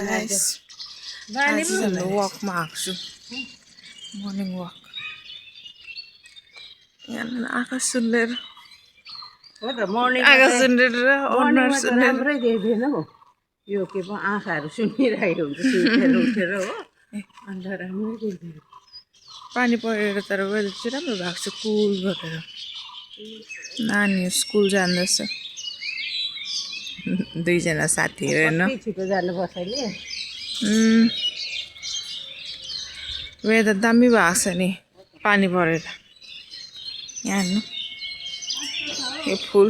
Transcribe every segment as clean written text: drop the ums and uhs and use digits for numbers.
guys. आज चाहिँ वकमा आएको छु मर्निङ वक यहाँ आकाश सुनेर हो त मर्निङ आकाश सुनेर र अनुहार सुनेर राम्रै देख्दैन हौ यो के पो आँखाहरू सुनिरहेको हुन्छ सुतेर उठेर हो अन्त राम्रै देख्दैन पानी परेर तर वेदर चाहिँ राम्रो भएको छ कुल गरेर नानी स्कुल जाँदैछ दुईजना साथीहरू हेर्नु छिटो जानुपर्छ नि वेदर दामी भएको छ नि पानी परेर यहाँ हेर्नु यो फुल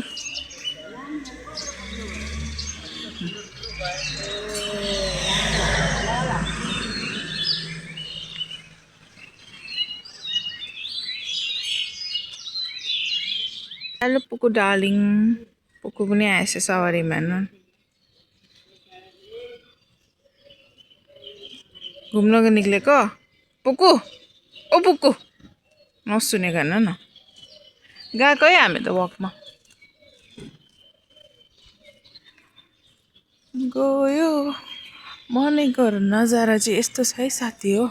हेलो पुकु डार्लिङ पुकु पनि आएछ सवारीमा न घुम्नको निक्लेको पुकु ओ पुकु नसुनेको हेर्नु न गएको है हामी त वकमा गयो मर्निङको नजारा चाहिँ यस्तो छ है साथी हो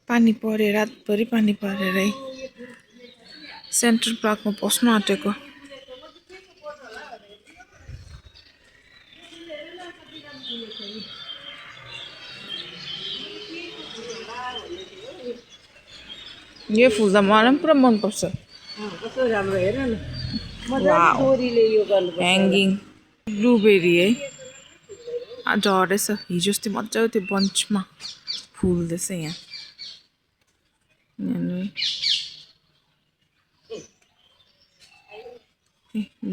पानी परे रातभरि पानी परेर है सेन्ट्रल पार्कमा पस्नु आँटेको यो फुल त मलाई पनि पुरा मनपर्छ कस्तो राम्रो हेर न मजाले डोरीले यो गर्नुपर्छ ह्याङ्गिङ ब्लुबेरी है झरेछ हिजो अस्ति मजाको त्यो बन्चमा फुल्दैछ यहाँ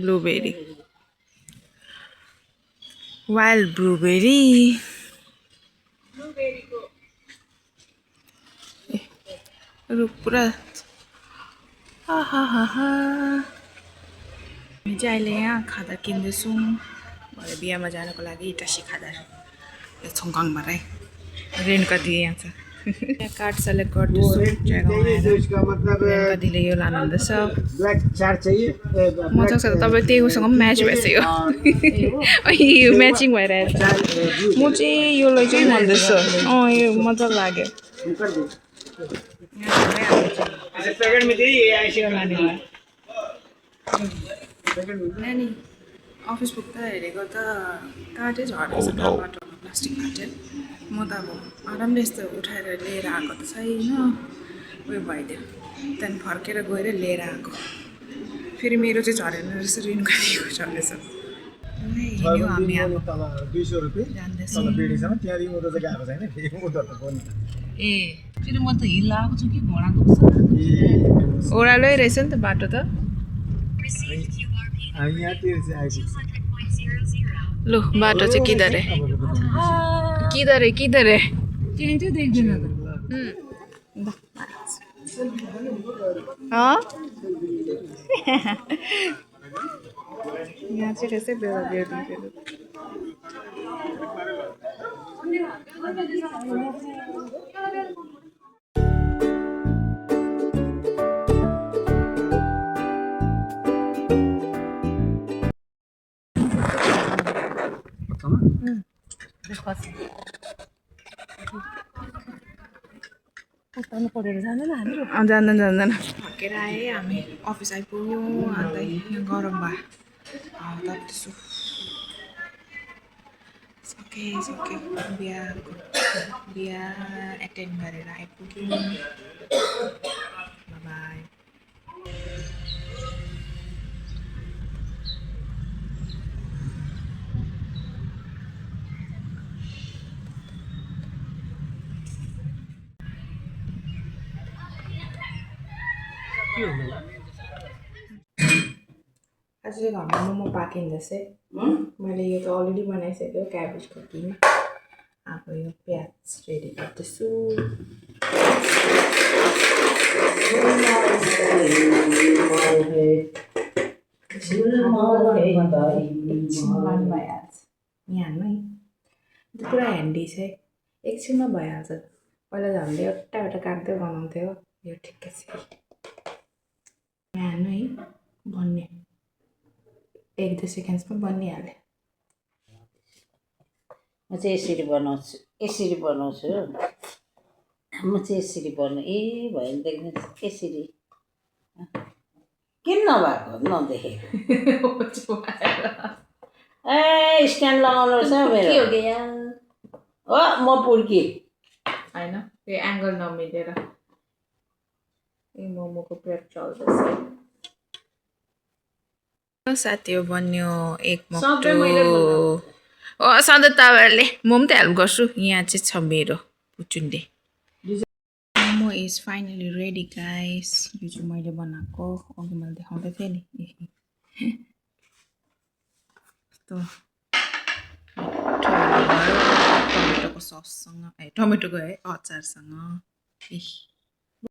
ब्लुबेरी वाइल्ड ब्लुबेरी रुख पुरा हामी चाहिँ अहिले यहाँ खादा किन्दैछौँ भरे बिहामा जानको लागि इटासी खादा यो छोङकाङमा है रेणुका दिदी यहाँ छ यहाँ कार्ड सेलेक्ट गर्दैछु रेणुका दिदीले यो लानुहुँदैछ मजाको छ तपाईँ त्यहीसँग पनि म्याच भएछ यो यो म्याचिङ भइरहेछ म चाहिँ यो लैजाउँ भन्दैछु यो मजा लाग्यो नानी अफिस पुग्दा हेरेको त काठै झरेछ बाटोमा प्लास्टिक काटेर म त अब आरामले यस्तो उठाएर लिएर आएको त छैन उयो भइदियो त्यहाँदेखि फर्केर गएर लिएर आएको फेरि मेरो चाहिँ झरेन रहेछ रेणुका दिएको झरेछ हिँड्यो हामी अब ए फेरि म त हिल आएको छु कि घोडाको ओह्रालै रहेछ नि त बाटो त लु बाटो चाहिँ किदरे त्यही चाहिँ देख्दैन त यहाँ चाहिँ रहेछ बेला बेला जान्दैन फर्केर आएँ हामी अफिस आइपुग्यौँ अन्त यहाँ गरम भयो ताप्दैछु सके बिहा एटेन्ड गरेर आइपुग्यौँ बाई आज चाहिँ घरमा मोमो पाकिँदैछ मैले यो त अलरेडी बनाइसक्यो क्याबेजको किमा अब यो प्याज रेडी गर्दैछु यहाँ है पुरा ह्यान्डी छ है एकछिनमा भइहाल्छ पहिला त हामीले एउटा काट्दै बनाउँथ्यो यो ठिकै छ यहाँ है बन्ने 1-2 सेकेन्ड्समा बनिहाल्यो म चाहिँ यसरी बनाउँछु म चाहिँ यसरी बनाउ ए भयो भने यसरी किन नभएको नदेखेको ए स्ट्यान्ड लगाउनु रहेछ मेरो हो म पुर्की होइन त्यो एङ्गल नमिलेर ए मोमोको प्रेप चल्दैछ साथी हो बन्यो एक मक्टु सधैँ तपाईँहरूले म पनि त हेल्प गर्छु यहाँ चाहिँ छ मेरो पुचुन्डे momo is finally ready guys यो चाहिँ मैले बनाएको अघि मैले देखाउँदै थिएँ नि यस्तो टमेटोको सससँग टमेटोको है अचारसँग